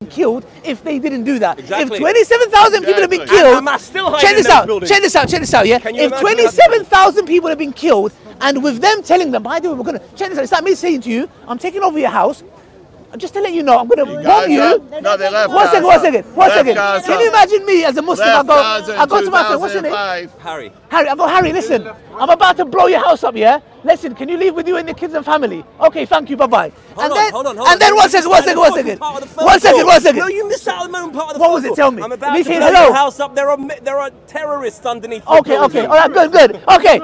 killed if they didn't do that. Exactly. If 27,000 people have been killed, check this out, yeah? If 27,000 people have been killed, and with them telling them, by the way, we're gonna, check this out, it's like me saying to you, I'm taking over your house, just to let you know, I'm going to bomb you. No, they left One second. Gaza. Can you imagine me as a Muslim? I go to my friend, what's your name? Harry. I go, Harry, listen, I'm about to blow your house up, yeah? Listen, can you leave with you and the kids and family? Okay, thank you, bye-bye. Hold on. And then one second. No, you missed out on the moment part of the What was it? Tell me. I'm about to blow hello. your house up. There are terrorists underneath. Okay, all right, good. Okay,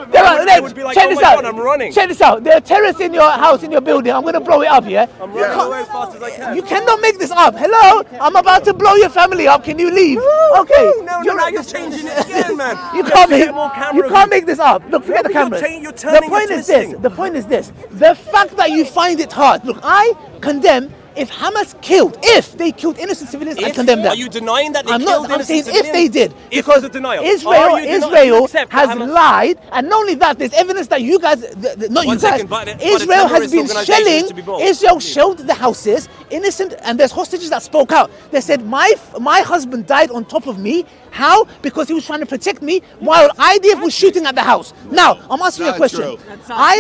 check this out. I'm running. Check this out. There are terrorists in your house, in your building. I'm going to blow it up, yeah? I'm running away as fast as I can. You cannot make this up. Hello? I'm about to blow your family up. Can you leave? Okay. No, now you're changing it again, man. You can't make this up. Look, forget the cameras. The point is this. The fact that you find it hard. Look, I condemn if Hamas killed, if they killed innocent civilians, I condemn that. Are you denying that they I'm killed not, I'm saying innocent if they did. If Because it's a denial. Israel has lied, and not only that, there's evidence that you guys, Israel has been shelling, Israel shelled the houses, innocent, and there's hostages that spoke out. They said, my husband died on top of me. How? Because he was trying to protect me while IDF was shooting at the house. Now, I'm asking you a question. I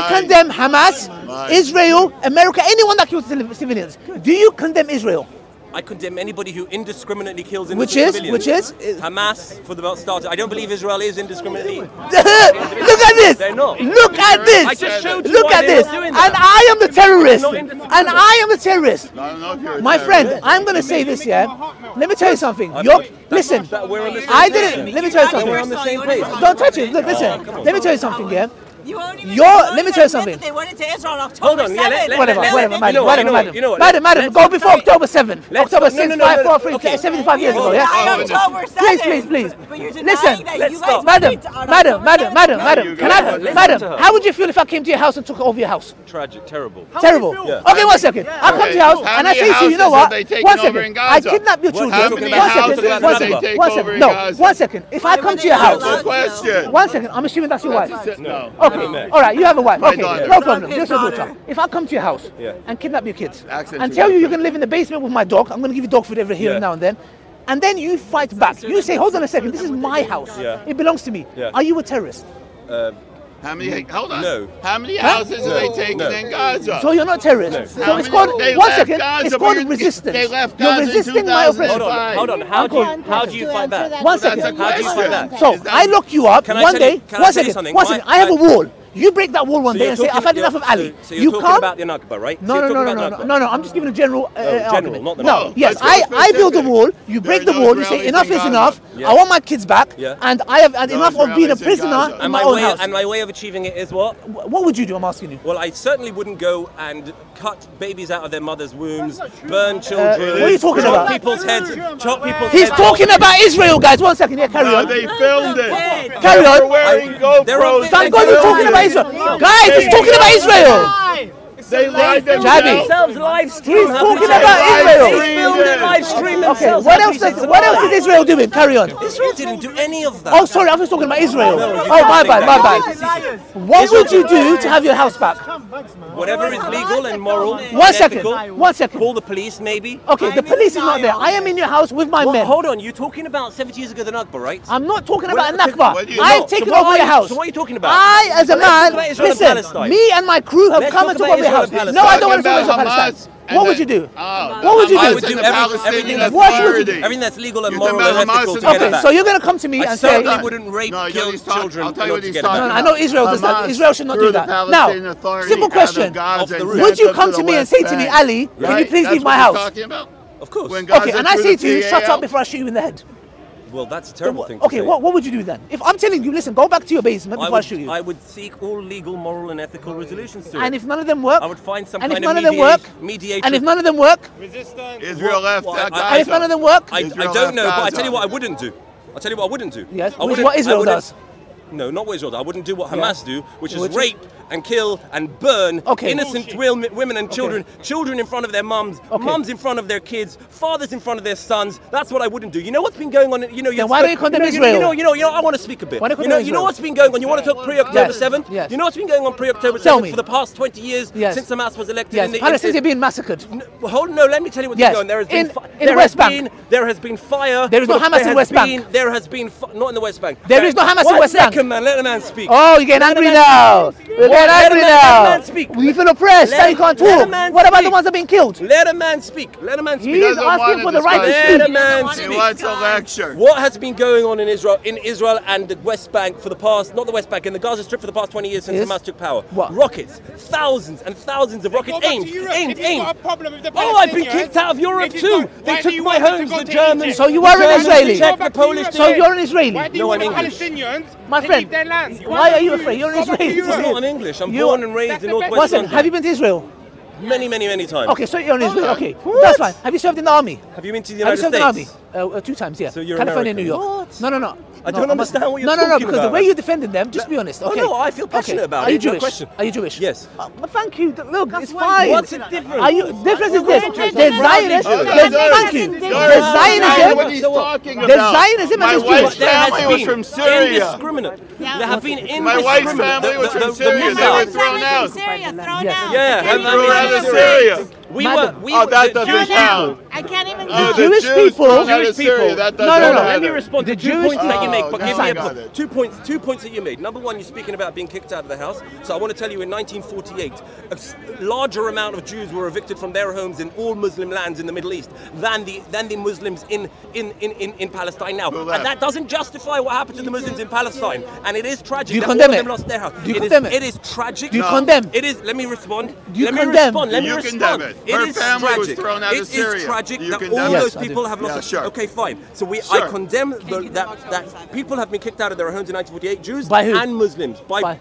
condemn Hamas, Israel, America, anyone that kills civilians. Do you condemn Israel? I condemn anybody who indiscriminately kills innocent civilians. Which is? Hamas, for the starter. I don't believe Israel is indiscriminately. Look at this! They're not. Look at this! I just showed you Look why at they this! were doing And that. I am the terrorist! And I am the terrorist! I don't know if you're a My terrorist. friend, I'm going to say this, yeah? Let me tell you something. Listen, We're on the same I page. didn't. Let me tell you something. We're on the same page. Don't touch it. Look, listen. Let me tell you something, yeah? Let me tell you something. They went into Israel on October 7th. Madam, go before October 7th. October 6th, 75 years ago, yeah? October 7th. Please. But you're Listen, denying that you guys madam, how would you feel if I came to your house and took over your house? Tragic, terrible. Terrible. Yeah. Okay, 1 second. I come to your house and I say to you, you know what? 1 second. I kidnap your children. How many houses did they take over in Gaza? 1 second. If I come to your house, Question. 1 second. I'm assuming that's your wife. No. Okay, all right, you have a wife. Okay, daughter. no problem. Just your daughter. If I come to your house and kidnap your kids and tell you you're going to live in the basement with my dog, I'm going to give you dog food every here and now and then you fight back. You say, hold on a second, this is my house. It belongs to me. Are you a terrorist? How many? Hold on. No. How many houses are they taking in Gaza? So you're not terrorist. No. So it's called, They 1 left second, Gaza, it's but called you- resistance. they left You're Gaza in resisting my oppression. Hold on. How do you fight that? 1 second. That's a How do you fight that? So I lock you up Can I one tell day. you- can I 1 tell you second. something? 1 second. I have a wall. You break that wall one day and say, I've had enough of Ali. So you're You talking come. about the Nakba, right? No. I'm just giving a general argument. not the No, Nakba. yes, Let's go I build a specific. wall. You break the There are no wall. You say Israelis enough in is Gaza. enough. Yeah. I want my kids back, Yeah. and I have had No enough of being a Israelis in prisoner Gaza. in my own house. And my way of achieving it is what? What would you do? I'm asking you. Well, I certainly wouldn't go and cut babies out of their mothers' wombs, burn children, what are you talking chop about? people's heads, chop people's He's heads talking off. about Israel, guys. 1 second. Yeah, carry No, on. they filmed it. Carry They were on. wearing They're on GoPros. Thank God you're talking about Israel. Guys, he's talking about Israel. They lied Jabi. themselves. Themselves live stream. He's talking about Israel. They filmed it live stream Okay, themselves. what else is Israel doing? Carry on. Israel didn't do any of that. Oh, sorry, I was talking about Israel. Oh, my bad. What would you do to have your house back? Whatever is legal and moral. 1 second. 1 second. Call the police, maybe. Okay, the police is not there. I am in your house with my Well, men. hold on, you're talking about 70 years ago the Nakba, right? I'm not talking about a what Nakba. do you I've know? taken So what over are your you- house. so what are you talking about? I, as a Let's talk man, about Israel and listen, Palestine. me and my crew have Let's come talk and took about over your Israel house. and No, I don't want to Talking talk about about Palestine. Hamas and What would the- you do? Oh, What would you I do? would do the everything Palestinian that's What would you Authority. do? everything that's legal and You're moral talking and about ethical to Hamas get Okay, it back. so you're going to come to me I and say, certainly wouldn't rape, No, kill he's talking- children I'll tell you in what order to he's get it talking back. no, I know Israel does that. Hamas Israel should not threw do the that. Palestinian Now, Authority simple out of question. Gaza Off the and roof. sent Would you them come the to me and West say to me, Bank. Ali, can you Right? please That's leave what my he's house? talking about? Of course. When Gaza Okay, and I threw say the to you, shut PAL? up before I shoot you in the head. Well, that's a terrible thing to Okay, say. what would you do then? If I'm telling you, listen, go back to your basement before I shoot you. I would seek all legal, moral, and ethical resolutions to it. And if none of them work, I would find some and if kind none of of them work, mediation. and if none of them work, Israel left Well, Gaza. and if none of them work, I Israel don't know, left but I Gaza. tell you what I wouldn't do. I'll tell you what I wouldn't do. yes, I which is wouldn't- what I Israel wouldn't- does. No, not what Israel does. I wouldn't do what Hamas do, which is rape and kill and burn innocent women and children, children in front of their mums, mums in front of their kids, fathers in front of their sons. That's what I wouldn't do. You know what's been going on? You know, then why don't you condemn Israel? You know, I want to speak a bit. You know what's been going on? You want to talk pre-October 7th? Yes. You know what's been going on pre-October 7th for the past 20 years since Hamas was elected? Yes, Palestinians are being massacred. No, let me tell you what's going on. There has been in West Bank. There has been fire. There is no Hamas in West Bank. There has been not in the West Bank. There is no Hamas in West Bank. 1 second, man. Let the man speak. Oh, you're getting angry now. You're getting angry now. Let a man speak. We feel oppressed. Now you can't talk. What about the ones that have been killed? Let a man speak. Let a man speak. He's asking for the right to speak. Let a man speak. He wants a lecture. What has been going on in Israel and the West Bank for the past, not the West Bank, in the Gaza Strip for the past 20 years since Hamas took power? What? Rockets. Thousands and thousands of rockets aimed. Oh, I've been kicked out of Europe too. They took my homes, the Germans. So you are an Israeli. The Polish. So you're an Israeli. No, I'm English. My friend, why are you afraid? You're an Israeli. I'm not, I'm English. I'm born and raised in Northwest London. Have you been to Israel? Many times. Okay, so you're in Israel. Okay, that's fine. Have you served in the army? Have you been to the United States? Have you served in the army? 2 times, yeah. So you're California, American. New York. What? No. I don't understand what you're talking about. No, because the way you defended them, just be honest. Okay. Oh, no, I feel passionate about it. Are you It's your Jewish? question. Are you Jewish? Yes. But thank you. Look, it's fine. What's the difference? Are you? Difference is this. There's Zionism. Thank you. There's Zionism. What he's Zionism. talking about. There's Zionism My and wife's there's family was from Syria. Indiscriminate. There have been indiscriminate. My wife's family was from Syria. They were thrown out. Yeah, They threw her out of Syria. That doesn't count. I can't even Oh, do the Jewish people. Jewish people. That doesn't No. Let me matter. respond to The 2 Jewish points that you make, but now give me I a got it. 2 points that you made. Number one, you're speaking about being kicked out of the house. So I want to tell you, in 1948, a larger amount of Jews were evicted from their homes in all Muslim lands in the Middle East than the Muslims in Palestine now. And that doesn't justify what happened to the Muslims in Palestine. And it is tragic. Do you that condemn all of it? them lost their house. Do you condemn it? It is tragic. Do you condemn? It is. Let me respond. Do you Let me condemn? respond. Let me You respond. condemn it. Her is family was tragic. thrown out of It Syria. is tragic You that condemn all it? those Yes, I people do. have lost. Yeah, sure. Okay, fine. So I Sure. condemn that people have been kicked out of their homes in 1948. Jews By who? and Muslims. By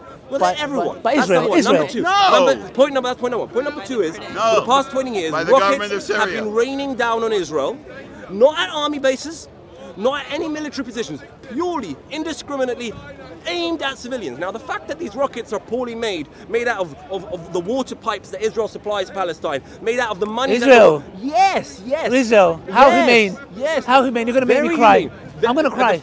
everyone. by That's Israel. number one. Israel. Number two. No. Point number one. Point number two is for the past 20 years, By the government of rockets Syria. have been raining down on Israel, not at army bases, not at any military positions, purely, indiscriminately aimed at civilians. Now, the fact that these rockets are poorly made out of the water pipes that Israel supplies Palestine, made out of the money Israel. Yes. Israel. How humane. Yes. How humane. You're going to make me Very cry. humane. I'm going to cry.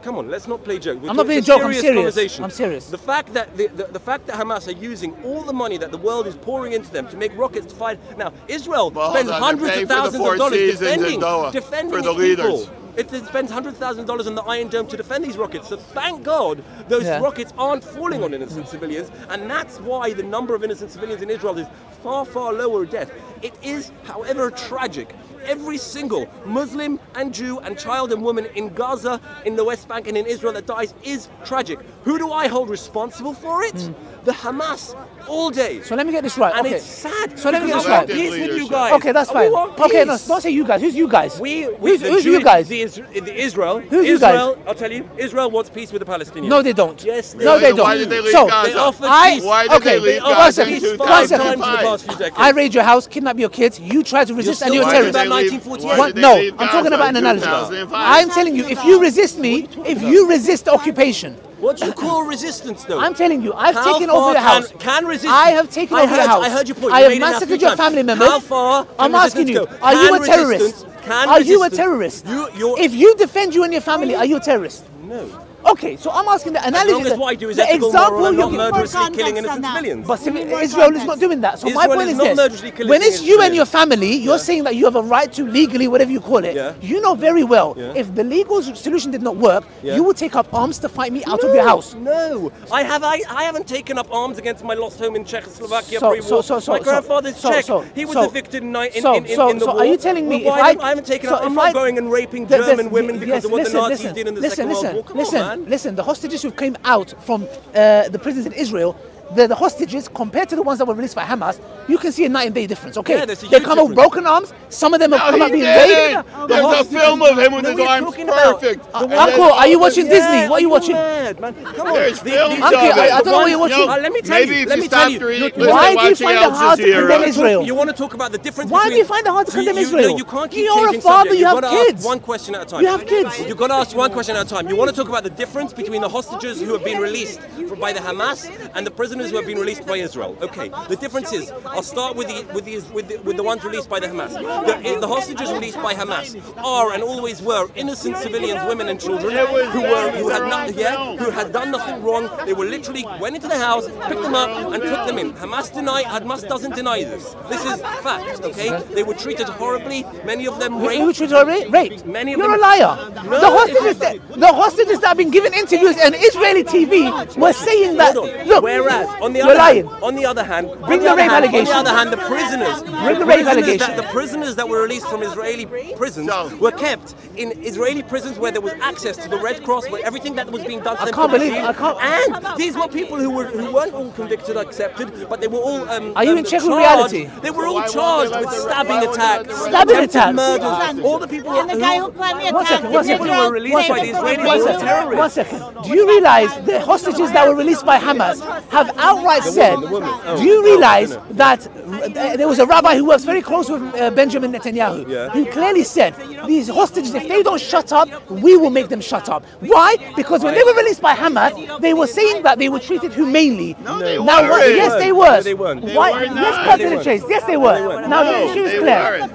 Come on, let's not play joke. I'm not playing a joke, I'm serious. I'm serious. The fact that the fact that Hamas are using all the money that the world is pouring into them to make rockets to fight. Now, Israel spends hundreds of thousands of dollars defending for the its leaders. people. It spends $100,000 on the Iron Dome to defend these rockets. So thank God those rockets aren't falling on innocent civilians, and that's why the number of innocent civilians in Israel is far, far lower death. It is, however, tragic. Every single Muslim and Jew and child and woman in Gaza, in the West Bank and in Israel that dies is tragic. Who do I hold responsible for it? The Hamas, all day. So let me get this right. And okay. it's sad. So let me get this because I right. want peace with you guys. Okay, that's fine. Okay, no, don't say you guys. Who's you guys? Who's you guys? The Israel. Who's you guys? I'll tell you. Israel wants peace with the Palestinians. No, they don't. Yes, no, they don't. Why did they leave so, Gaza? They offered peace. Why did they leave Gaza in 2005? I raid your house, kidnap your kids. You try to resist, and you're a Why did terrorist. they leave- What? why did they No, leave I'm talking Gaza about an in analogy. 2005? I'm telling you, if you resist me, if you resist occupation, What do you call resistance, though? I'm telling you, I've How taken far over your house. Can resistance? I have taken over your house. I heard your point. I You have made it now massacred 3 your times. family members. How far? I'm asking you, resistance go? are you Can a terrorist? resistance- can Are you a resistance- terrorist? You're, If you defend you and your family, are you a terrorist? no. Okay, so I'm asking the analogy. As long as what I do is the ethical, example moral, and not you murderously killing innocent civilians. But Israel is not doing that. So my Israel point is is not this: murderously killing when it's you and civilians. your family, you're saying that you have a right to legally, whatever you call it. Yeah. You know very well Yeah. if the legal solution did not work, Yeah. you will take up arms to fight me out of your house. No, I haven't taken up arms against my lost home in Czechoslovakia So- pre-war. so- My grandfather's so- Czech. so- He was so- evicted in the so war. are you telling me Well, if I haven't taken so up? I'm if not I- going and raping Th- German this- women because yes, of what the Nazis listen, did in the listen, Second World War. Come on, man. Listen, the hostages who came out from the prisons in Israel, the hostages compared to the ones that were released by Hamas, you can see a night and day difference. Okay, Yeah, there's a they huge come with broken arms. Some of them have come out being raped. There's a film of him with his arms perfect. Uncle, are you watching Disney? What are you watching? Come on. There's films Uncle, of it. I don't know what you're watching. Let me tell you. Let me tell you. Why do you find it hard to condemn Israel? You want to talk about the difference? Why do you find it hard to condemn Israel? No, you can't keep You're a changing father. subject. You have You've got to kids. ask one question at a time. You have kids. You've got to ask one question at a time. You want to talk about the difference between the hostages who have been released by the Hamas and the prisoners who have been released by Israel. Okay. The difference is, I'll start with the ones released by the Hamas. The hostages released by Hamas are and always were innocent civilians, women and children who had done nothing wrong. They were literally went into the house, picked them up, and took them in. Hamas doesn't deny this. This is fact. Okay. They were treated horribly. Many of them raped. Who was treated horribly? Raped. Many of You're them. a liar. No, the hostages that have been given interviews on Israeli TV were saying that. Look, whereas on the other hand, Bring the rape allegations. On the other hand, the prisoners. Bring the rape allegations. The prisoners that were released from Israeli prisons were kept in Israeli prisons where there was access to the Red Cross, where everything that was being done to them. And these were people who weren't all convicted, accepted, but they were all. Are you in check with reality? They were all charged with stabbing attacks, murders. All the people And the guy who planned the attack. One second. who were released by the Israelis were terrorists. 1 second. Do you realize the hostages that were released by Hamas have outright said? Do you realize that there was a rabbi who works very close with Benjamin Netanyahu, who clearly said these hostages, if they don't shut up, we will make them shut up. Why? Because when they were released by Hamas, they were saying that they were treated humanely. Yes, they were. They weren't. Why? Let's cut to the chase. Yes, they were. Now the issue is clear.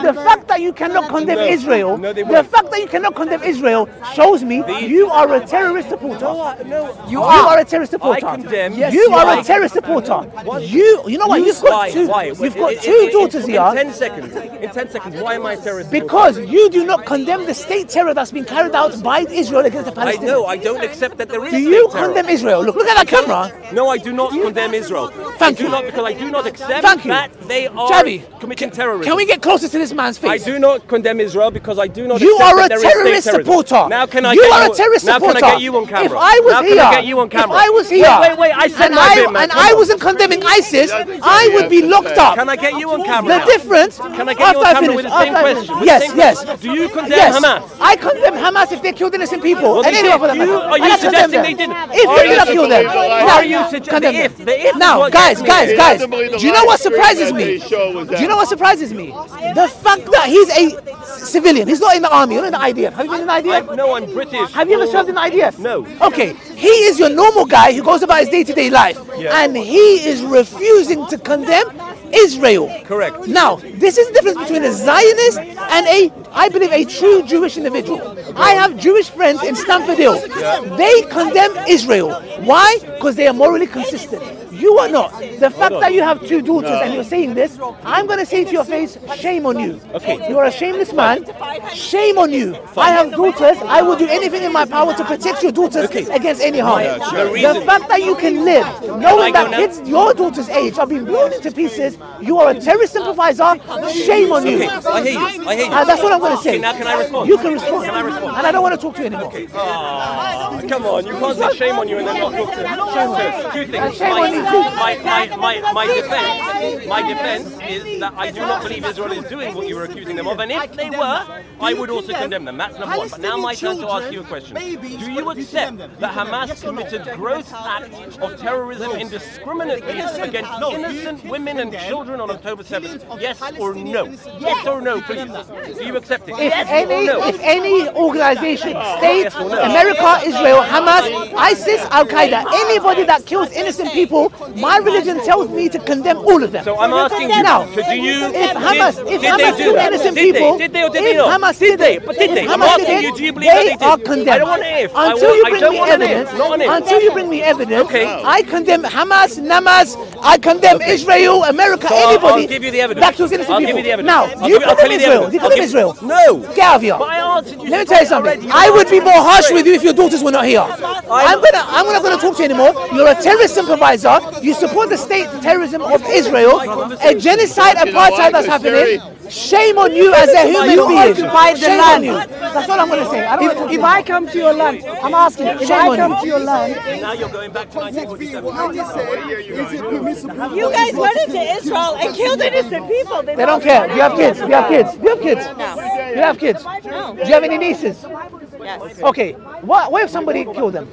The fact that you cannot condemn Israel, the fact that you cannot condemn Israel shows me you are a terrorist supporter. You are a terrorist supporter. I condemn. You are a terrorist supporter. You know what? You've got two daughters here. In 10 seconds. In 10 seconds. Why am I a terrorist? Because you do not condemn the state terror that's been carried out by Israel against the Palestinians. I know. I don't accept that there is. Do you condemn Israel? Look at that camera. No, I do not condemn Israel. Thank you. Because I do not accept that they are committing terrorism. Can we get closer to this man's face? I do not condemn Israel because I do not. You accept are a that there is terrorist state terrorism. supporter. Now can I? You are a terrorist supporter. Now can I get you on camera? If I was now here, can I get you on camera? If I was here, wait. I said my bit, man. And I wasn't condemning ISIS, I would be locked up. Can I get you on camera? The difference. Can I get you on camera with the same question? Yes. Do you condemn Hamas? I condemn Hamas if they killed innocent people. Well, and anyone for that matter. Are you suggesting they didn't? If they did not kill them. Are you suggesting if? Now, guys. Do you know what surprises me? Do you know what surprises me? The fact that he's a civilian. He's not in the army. You're in the IDF. Have you been in the IDF? No, I'm British. Have you ever served in the IDF? No. Okay. He is your normal guy who goes about his day-to-day life. And he is refusing to condemn Israel. Correct. Now, this is the difference between a Zionist and I believe, a true Jewish individual. I have Jewish friends in Stamford Hill. They condemn Israel. Why? Because they are morally consistent. You are not. The fact that you have two daughters and you're saying this, I'm going to say to your face, shame on you. Okay. You are a shameless man. Shame on you. I have daughters. I will do anything in my power to protect your daughters against any harm. The fact that you can live knowing that kids your daughter's age are being blown into pieces, you are a terrorist sympathizer. Shame on you. I hear you. That's what I'm going to say. Okay, now can I respond? You can respond. Can I respond? And I don't want to talk to you anymore. Okay. Come on, you can't say shame on you and then not talk to you. So, two things. Shame on you. My defense is that I do not believe Israel is doing what you were accusing them of, and if they were, I would also condemn them. That's number one. But now my turn to ask you a question. Do you accept that Hamas committed gross acts of terrorism indiscriminately against innocent women and children on October 7th? Yes or no? Yes or no, please. Do you accept it? If any organization, state, America, Israel, Hamas, ISIS, Al-Qaeda, anybody that kills innocent people, my religion tells me to condemn all of them. So I'm asking you now, so do you, if Hamas killed innocent did people, did they or did they not? Hamas did they? But did they? I'm asking you, do you believe that they did? Are condemned. I don't want an if. Until you bring me evidence, until you bring me evidence, okay. I condemn Hamas, Namas, I condemn Israel, America, so anybody I'll give you the evidence. that kills innocent people. Give you the evidence. Now, do you condemn Israel? Do you condemn Israel? No. Get out of here. But I answered you. Let me tell you something. I would be more harsh with you if your daughters were not here. I'm not going to talk to you anymore. You're a terrorist sympathizer. You support the state terrorism of Israel, a genocide, apartheid that's happening. Shame on you as a human being. Occupied the land. That's all I'm going to say. I don't If I come to your land, I'm asking, if I come to your land... Now you're going back to 1947. You guys went into Israel and killed innocent people. They don't care. Do you have kids? Do you have kids? Do you have kids? No. Do you have kids? No. Do you have any nieces? Yes. Okay. What if somebody killed them?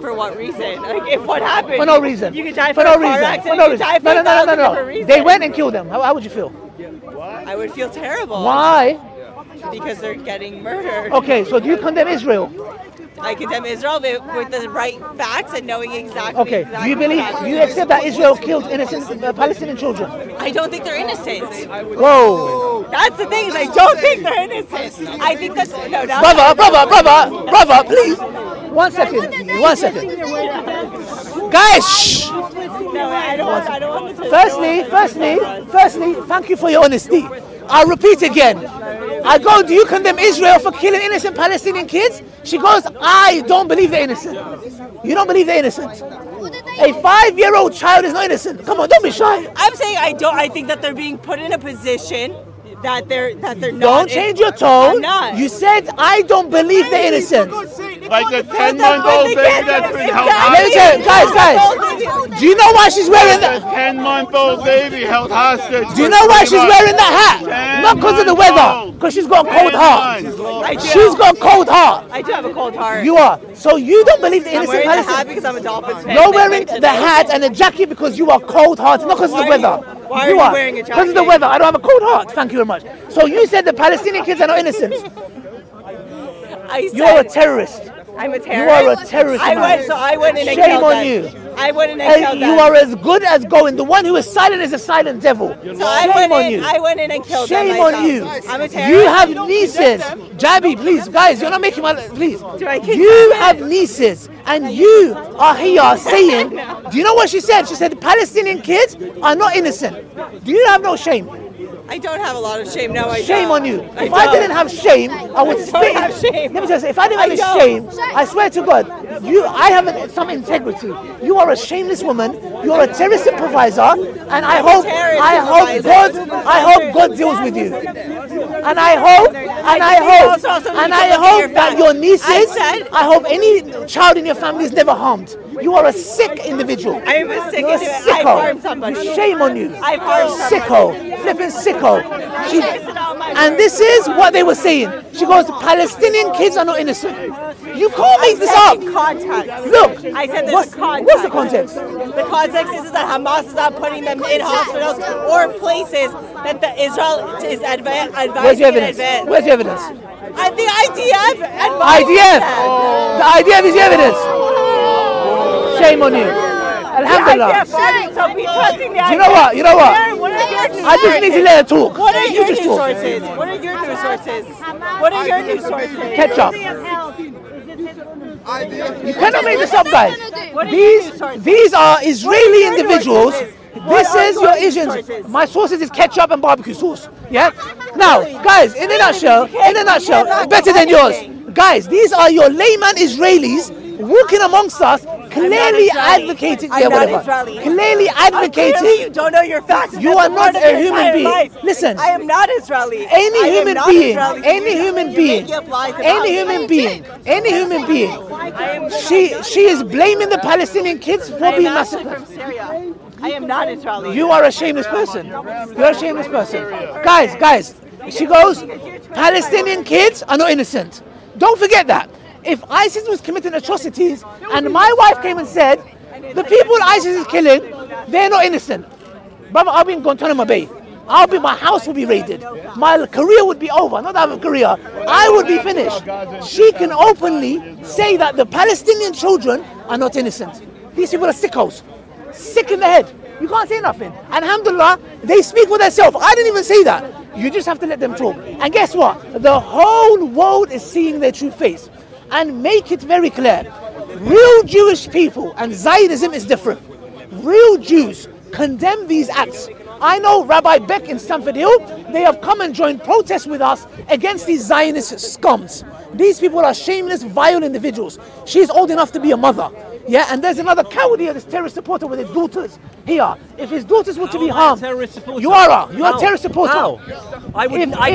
For what reason? Like, if what happened? For no reason. You could die for for no a car reason. accident. For no You could die reason. for a thousand different No. reasons. They went and killed them. How would you feel? I would feel terrible. Why? Because they're getting murdered. Okay, so do you condemn Israel? I condemn Israel with the right facts and knowing exactly. Okay, do you believe, do you accept that Israel killed innocent Palestinian children? I don't think they're innocent. Whoa. That's the thing, is I don't think they're innocent. I think that's, no, no. Brother, please. 1 second. Guys, shh. No, I don't want to. Firstly, thank you for your honesty. I'll repeat again. I go, do you condemn Israel for killing innocent Palestinian kids? She goes, I don't believe they're innocent. You don't believe they're innocent? A 5-year-old child is not innocent. Come on, don't be shy. I'm saying I don't. I think that they're being put in a position that they're not. Don't change your tone. I'm not. You said I don't believe they're innocent. Like the 10-month-old baby that's been held Let me hostage. tell you, guys. Do you know why she's wearing The that? 10-month-old baby held hostage. Do you know why she's wearing that hat? Not because of the weather. Because she's got a cold heart. She's got a cold heart. I do have a cold heart. You are. So you don't believe the I'm innocent wearing the hat Palestinians. because I'm a Dolphins fan. You're wearing the hat and the jacket because you are cold-hearted, not because of the weather. Why are you wearing a jacket? Because of the weather. I don't have a cold heart. Thank you very much. So you said the Palestinian kids are not innocent. You're a terrorist. I'm a You terrorist. are a terrorist. I man. went in and Shame killed on them. you. I went in and killed them. You are as good as going. The one who is silent is a silent devil. So Shame I went in and killed them. Shame on myself. you. I'm a terrorist. You have nieces. Jabby, please, guys, you're not making my... Please. I kick You them? have nieces, and you are here saying... Do you know what she said? She said Palestinian kids are not innocent. Do you have no shame? I don't have a lot of shame. No, I don't. Shame on you. I If I don't. didn't have shame, I would spit. have shame. Let me just say, if I didn't have I any don't. shame, I swear to God, I have some integrity. You are a shameless woman. You're a terrorist improviser, and I hope God deals with you. And I hope that your nieces, I hope any child in your family is never harmed. You are a sick individual. I am a sick You're a individual. I've harmed sicko. somebody. Shame on you. I've harmed somebody. Sicko. Flipping sicko. And this is what they were saying. She goes, Palestinian kids are not innocent. You can't make this up. Context. Look, I said there's what's a context. what's the context? The context is that Hamas is not putting them in hospitals or places that the Israel is advising Where's the in evidence? advance. Where's the evidence? And the IDF advised IDF. them. The IDF is the evidence. Shame on you. Alhamdulillah. The IDF, so be trusting the IDF. You know what? You know what? What are your news I just need to let her talk. What are You your just news talk. sources? What are your news sources? What are your news sources? Ketchup. You cannot make this up, guys. What are your news sources? These are Israeli your individuals. sources? This What are is your your news Asians. sources? My sources is ketchup and barbecue sauce. Yeah. Now, guys, in a nutshell, better than yours. Guys, these are your layman Israelis walking amongst us, clearly advocating. I'm Yeah, not whatever. Israeli. Clearly Clearly you advocating. don't know your facts. You That's are the not part of a your human entire being. life. Listen. I am not Israeli. Any I am human not being, Israeli. any human You're being, making up lies about any me. human being, any human being. I am She is blaming the Palestinian kids for I am being actually massacred. from Syria. I am not Israeli. You are a shameless person. You're a shameless person. Guys, she goes, Palestinian kids are not innocent. Don't forget that. If ISIS was committing atrocities and my wife came and said, the people ISIS is killing, they're not innocent. Brother, I'll be in Guantanamo Bay. My house will be raided. My career would be over. Not that I have a career. I would be finished. She can openly say that the Palestinian children are not innocent. These people are sickos. Sick in the head. You can't say nothing. And alhamdulillah, they speak for themselves. I didn't even say that. You just have to let them talk. And guess what? The whole world is seeing their true face. And make it very clear. Real Jewish people, and Zionism is different. Real Jews condemn these acts. I know Rabbi Beck in Stamford Hill, they have come and joined protests with us against these Zionist scums. These people are shameless, vile individuals. She is old enough to be a mother. Yeah, and there's another coward here, this terrorist supporter with his daughters here. If his daughters were to be harmed, you are a terrorist supporter. How? I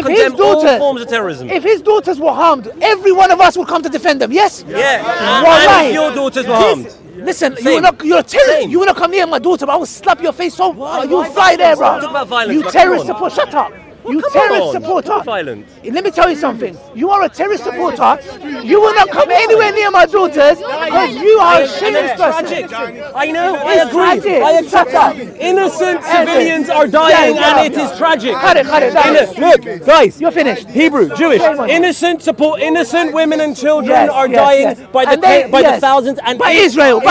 condemn all forms of terrorism. If his daughters were harmed, every one of us would come to defend them. Yes. Yeah. And if your daughters were harmed. Listen, you're a terrorist. You wanna come near my daughter, but I will slap your face so you fly there, bro. Talk about violence. You terrorist supporter. Shut up. You terrorist supporter. Violent. Let me tell you something. You are a terrorist supporter. You will not come anywhere near my daughters because you are a shameless person. I know. I agree. I accept that. Innocent civilians are dying, and it is tragic. Cut it. Look, guys. You're finished. Hebrew, Jewish. Innocent women and children are dying by the thousands, and by Israel.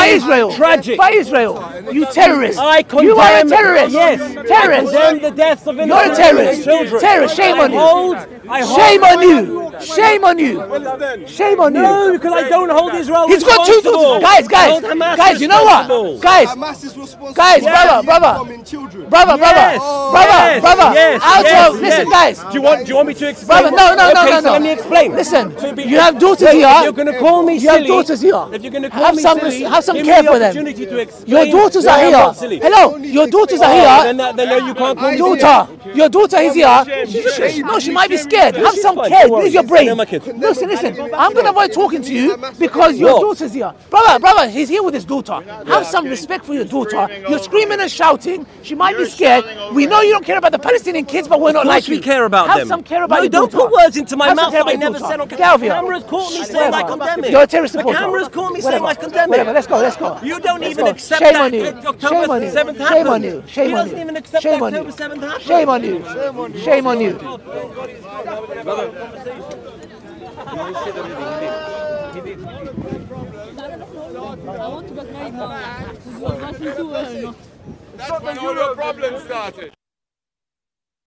Tragic. By Israel. You terrorist. I condemn. You are a terrorist. Yes. Terrorist. I condemn the deaths of innocent You're a terrorist. children. Terrorist, shame on you. Shame on you. Shame on you. Shame on you. No, because I don't hold Israel. He's got two daughters. Guys, you know what? Guys, brother. Listen, guys. Do you want me to explain? Brother, no. So let me explain. Listen, you have daughters here. You're going to call me silly. You have daughters here. If you're going to call me silly, have some care for them. Your daughters are here. Hello, your daughters are here. Then you can't call me daughter. Your daughter is here. No, she might be scared. Have some care. Use your brain. Listen. I'm going to avoid talking to you because your daughter's here. Brother, he's here with his daughter. Have some respect for your daughter. You're screaming and shouting. She might be scared. We know you don't care about the Palestinian kids, but we're not like you. We care about them. Have some care about your daughter. Don't put words into my mouth that I never said on camera. The cameras caught me saying I condemn it. You're a terrorist supporter. The cameras caught me saying I condemn it. Let's go. You don't even accept that October 7th happened. Shame on you. He doesn't even accept that October 7th happened. Shame on you. Shame on you. That's when all your problems started.